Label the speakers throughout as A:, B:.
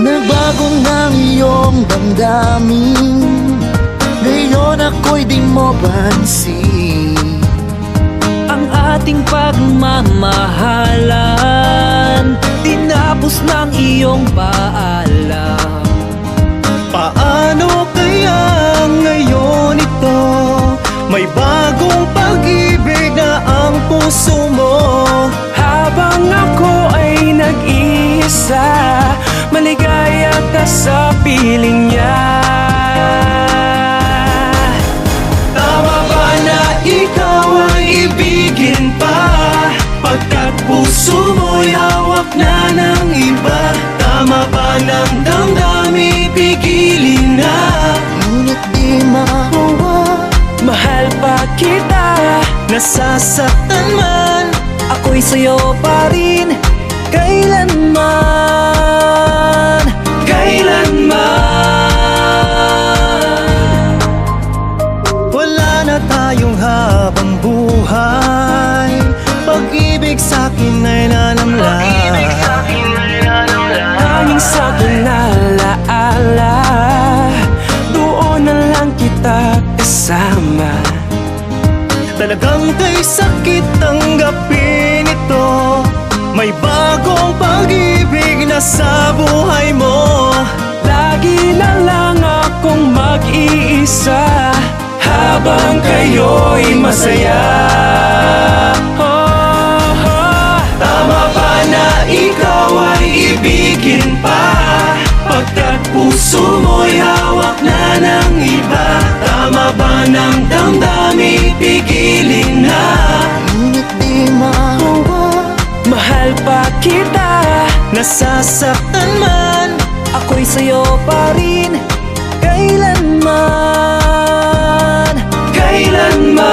A: Nagbago ng iyong damdamin, ngayon ako'y di mo pansin.
B: Ang ating pagmamahalan, tinapos ng iyong paalam.
C: Paano kaya ngayon ito? May bagong pag-ibig na ang puso mo.
B: Habang ako ay nag-iisa, maligaya ka sa piling niya.
C: Tama ba na ikaw ay ibigin pa? Pagkat puso mo'y hawak na ng iba. Tama ba ng damdamin pigilin na?
A: Ngunit di makuha.
B: Mahal pa kita,
C: Nasasaktan man,
B: ako'y sa'yo pa rin, kailanman, kailanman.
C: wala na tayong habang buhay. Pag-ibig sa'kin ay nanamlay.
B: Tanging sa alaala, doon na lang kita kasama.
C: Talagang kay sakit tanggapin ito. May bagong pag-ibig na sa buhay mo.
B: Lagi na lang akong mag-iisa, habang kayo'y masaya.
C: Tama ba na ikaw ay ibigin pa? Pagkat puso mo'y hawak na ng iba. Tama ba ng damdamin pigilin na?
A: Ngunit di makuha.
B: Mahal pa kita,
C: Nasasaktan man,
B: ako'y sa'yo pa rin, kailanman, kailanman.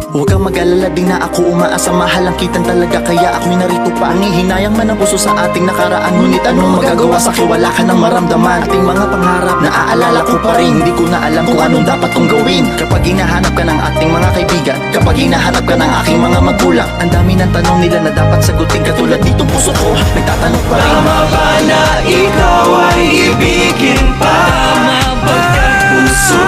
A: Huwag kang mag-alala, di na ako umaasa. Mahal ang kitan talaga, kaya ako'y narito pa. Nangihinayang man ang puso sa ating nakaraan. Ngunit anong magagawa sa wala ka nang maramdaman. Ating mga pangarap, naaalala ko pa rin. Hindi ko na alam kung anong dapat kong gawin. Kapag hinahanap ka ng ating mga kaibigan, kapag hinahanap ka ng aking mga magulang, ang dami ng tanong nila na dapat sagutin. Katulad ditong puso ko, nagtatanong pa rin.
C: tama ba na ikaw ay ibigin pa? Pagkat puso